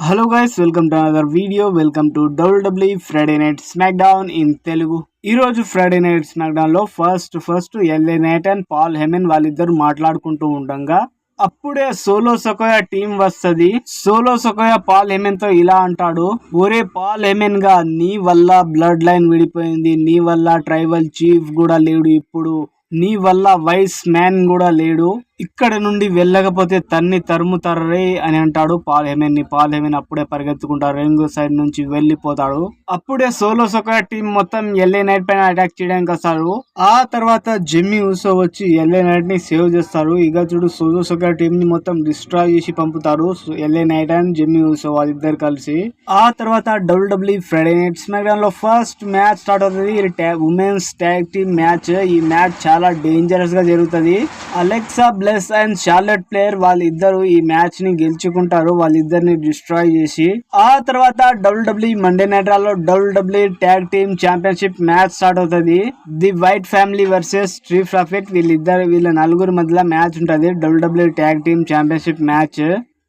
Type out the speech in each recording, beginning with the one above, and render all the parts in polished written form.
Hello guys, welcome to another video. Welcome to WWE Friday night SmackDown in Telugu. ఈ రోజు Friday night SmackDown లో first LA Knight and Paul Heyman వాళ్ళిద్దరు మాట్లాడుకుంటూ ఉండగా అప్పుడే Solo Sikoa team వస్తది. Solo Sikoa Paul Heyman తో ఇలా అంటాడు, ఒరే పాల్ హెమెన్ గా, నీ వల్ల బ్లడ్ లైన్ విడిపోయింది, నీ వల్ల ట్రైబల్ చీఫ్ కూడా లేడు, ఇప్పుడు నీ వల్ల వైస్ మ్యాన్ కూడా లేడు, ఇక్కడ నుండి వెళ్ళకపోతే తరుముతారే అని అంటాడు పాల్ హెమెన్ ని. పాల్ హెమెన్ అప్పుడే పరిగెత్తుకుంటా రింగ్ సైడ్ నుంచి వెళ్ళిపోతాడు. అప్పుడే సోలో సోకా టీం మొత్తం ఎల్ఏ నైట్ పైన అటాక్ చేయడానికి వస్తారు. ఆ తర్వాత జిమ్మీ ఊసో వచ్చి ఎల్ఏ నైట్ ని సేవ్ చేస్తారు. ఇక చూడు, సోలో సోకా టీం ని మొత్తం డిస్ట్రాయ్ చేసి పంపుతారు ఎల్ఏ నైట్ అండ్ జిమ్మీ ఊసో వాళ్ళిద్దరు కలిసి. ఆ తర్వాత WWE Friday night SmackDown లో ఫస్ట్ మ్యాచ్ స్టార్ట్ అవుతుంది. Women's tag team match. ఈ మ్యాచ్ చాలా డేంజరస్ గా జరుగుతుంది. Alexa bless and Charlotte player వాళ్ళిద్దరు ఈ మ్యాచ్ ని గెలుచుకుంటారు, వాళ్ళిద్దరిని డిస్ట్రాయ్ చేసి. ఆ తర్వాత WWE మండే నైట్ రాలో WWE tag team championship match start అవుతుంది. The Wyatt family versus street profit, వీళ్ళ నలుగురు మధ్యలో మ్యాచ్ ఉంటుంది. WWE tag team championship match.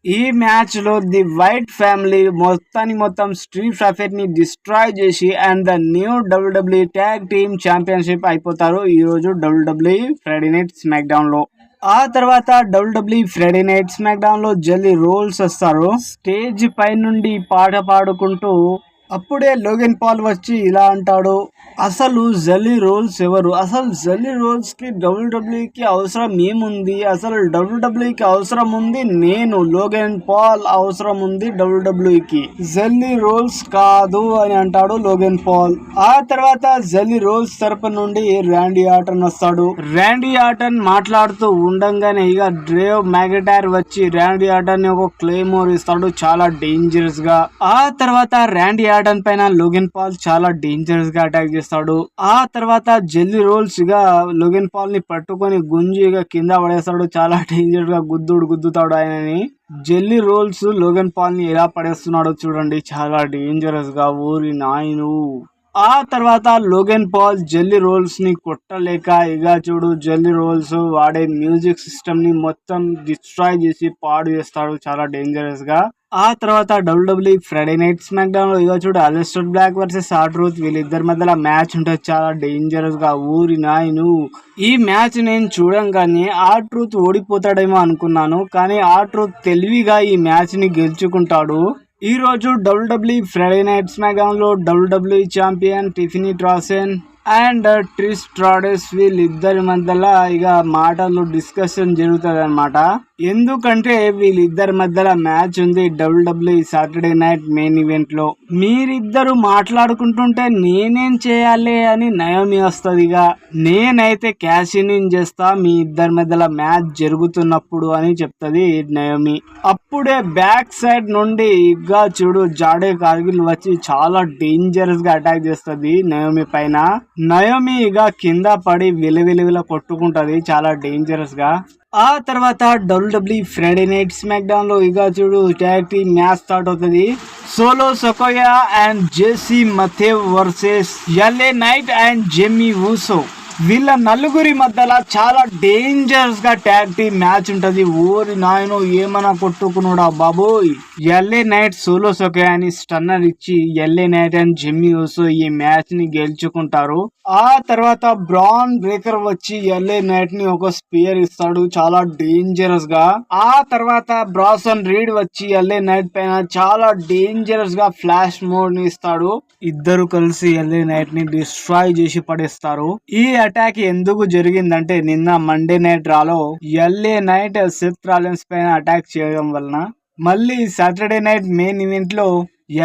ఈ మ్యాచ్ లో ది వైట్ ఫ్యామిలీ మొత్తం స్ట్రీట్ ప్రాఫిట్ ని డిస్ట్రాయ్ చేసి and the new WWE tag team championship అయిపోతారు ఈ రోజు WWE Friday night SmackDown లో. ఆ తర్వాత WWE Friday night SmackDown లో జెల్లీ రోల్స్ వస్తారు. స్టేజ్ పై నుండి పాట పాడుకుంటూ అప్పుడే లోగన్ పాల్ వచ్చి ఇలా అంటాడు, అసలు జెల్లీ రోల్స్ ఎవరు? అసలు జెల్లీ రోల్స్ కి WWE కి అవసరం ఏముంది? అసలు WWE కి అవసరం ఉంది నేను, లోగన్ పాల్ అవసరం ఉంది WWE కి, జెల్లీ రోల్స్ కాదు అని అంటాడు లోగన్ పాల్. ఆ తర్వాత జెల్లీ రోల్స్ తరపు నుండి ర్యాండీ ఆర్టన్ వస్తాడు. ర్యాండీ ఆర్టన్ మాట్లాడుతూ ఉండంగానే ఇక డ్రేవ్ మ్యాగటైర్ వచ్చి ర్యాండీ ఆర్టన్ ఒక క్లేమోర్ ఇస్తాడు చాలా డేంజరస్ గా. ఆ తర్వాత ర్యాండీ ఆర్టన్ పైన లోగన్ పాల్ చాలా డేంజరస్ గా అటాక్ చేస్తాడు. ఆ తర్వాత జెల్లీ రోల్స్ గా లోగన్ పాల్ ని పట్టుకొని గుంజిగా కింద పడేస్తాడు, చాలా డేంజరస్ గా గుద్దుతాడు ఆయనని. జెల్లీ రోల్స్ లోగన్ పాల్ ని ఎలా పడేస్తున్నాడో చూడండి, చాలా డేంజరస్ గా. ఊరి నాయను. ఆ తర్వాత లోగన్ పాల్ జెల్లీ రోల్స్ ని కొట్టలేక ఇక చూడు, జెల్లీ రోల్స్ వాడే మ్యూజిక్ సిస్టమ్ ని మొత్తం డిస్ట్రాయ్ చేసి పాడు చేస్తాడు చాలా డేంజరస్ గా. ఆ తర్వాత WWE Friday night SmackDown లో ఇక చూడు, అలెస్టర్ బ్లాక్ వర్సెస్ ఆర్ట్రూత్ వీళ్ళిద్దరి మధ్యలో మ్యాచ్ ఉంటుంది చాలా డేంజరస్ గా. ఊరి నాయను. ఈ మ్యాచ్ నేను చూడంగానే ఆర్ట్రూత్ ఓడిపోతాడేమో అనుకున్నాను, కానీ ఆర్ట్రూత్ తెలివిగా ఈ మ్యాచ్ ని గెలుచుకుంటాడు. ఈ రోజు WWE Friday night SmackDown లో WWE ఛాంపియన్ టిఫినీ ట్రాసెన్ అండ్ ట్రిస్ స్ట్రాడస్ వీళ్ళిద్దరి మధ్యలో ఇక మాటలు డిస్కషన్ జరుగుతుంది అనమాట. ఎందుకంటే వీళ్ళిద్దరి మధ్యలో మ్యాచ్ ఉంది WWE Saturday night main event లో. మీరిద్దరు మాట్లాడుకుంటుంటే నేనేం చేయాలి అని నయోమి వస్తుంది. ఇక నేనైతే క్యాష్ ఇన్ చేస్తా మీ ఇద్దరి మధ్యలో మ్యాచ్ జరుగుతున్నప్పుడు అని చెప్తుంది నయోమి. అప్పుడే బ్యాక్ సైడ్ నుండి ఇక చూడు, జాడే కార్గిల్ వచ్చి చాలా డేంజరస్ గా అటాక్ చేస్తుంది నయోమి పైన. నయోమి ఇక కింద పడి విలవిల కొట్టుకుంటది చాలా డేంజరస్ గా. ఆ తర్వాత WWE Friday night SmackDown లో ఇక చూడు, ట్యాగ్ టీమ్ మ్యాచ్ స్టార్ట్ అవుతుంది. Solo Sikoa and Jesse Matthew versus LA Knight and Jimmy Uso. వీళ్ళ నలుగురి మధ్యలో చాలా డేంజరస్ గా ట్యాగ్ టీమ్ మ్యాచ్ ఉంటది. ఓరి నాయనో, ఏమన్నా కొట్టుకున్నాడా బాబోయ్. ఎల్ఏ నైట్ సోలో సోకేయాని స్టన్నర్ ఇచ్చి ఎల్ఏ నైట్ అండ్ జిమ్మీ ఊసో ఈ మ్యాచ్ ని గెలుచుకుంటారు. ఆ తర్వాత బ్రాన్ బ్రేకర్ వచ్చి ఎల్ఏ నైట్ ని ఒక స్పియర్ ఇస్తాడు చాలా డేంజరస్ గా. ఆ తర్వాత బ్రాసన్ రీడ్ వచ్చి ఎల్ఏ నైట్ పైన చాలా డేంజరస్ గా ఫ్లాష్ మోడ్ ని ఇస్తాడు. ఇద్దరు కలిసి ఎల్ఏ నైట్ ని డిస్ట్రాయ్ చేసి పడేస్తారు. ఈ అటాక్ ఎందుకు జరిగిందంటే, నిన్న మండే నైట్ రాలో ఎల్ఏ నైట్ సెత్ రాలిన్స్ పైన అటాక్ చేయడం వలన మళ్ళీ సాటర్డే నైట్ మెయిన్ ఈవెంట్ లో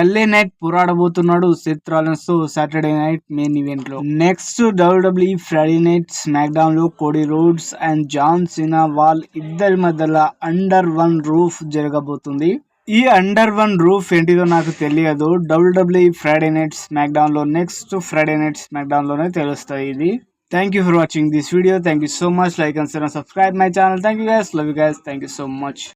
ఎల్ఏ నైట్ పోరాడబోతున్నాడు సెత్ రాలిన్స్ తో సాటర్డే నైట్ మెయిన్ ఈవెంట్ లో. Next WWE Friday night SmackDown లో Cody Rhodes and John Cena వాళ్ళ ఇద్దరి మధ్యలో అండర్ వన్ రూఫ్ జరగబోతుంది. ఈ అండర్ వన్ రూఫ్ ఏంటిదో నాకు తెలియదు. WWE Friday night SmackDown లో next Friday night SmackDown లోనే తెలుస్తుంది ఇది. Thank you for watching this video. Thank you so much. Like and share and subscribe my channel. Thank you guys. Love you guys. Thank you so much.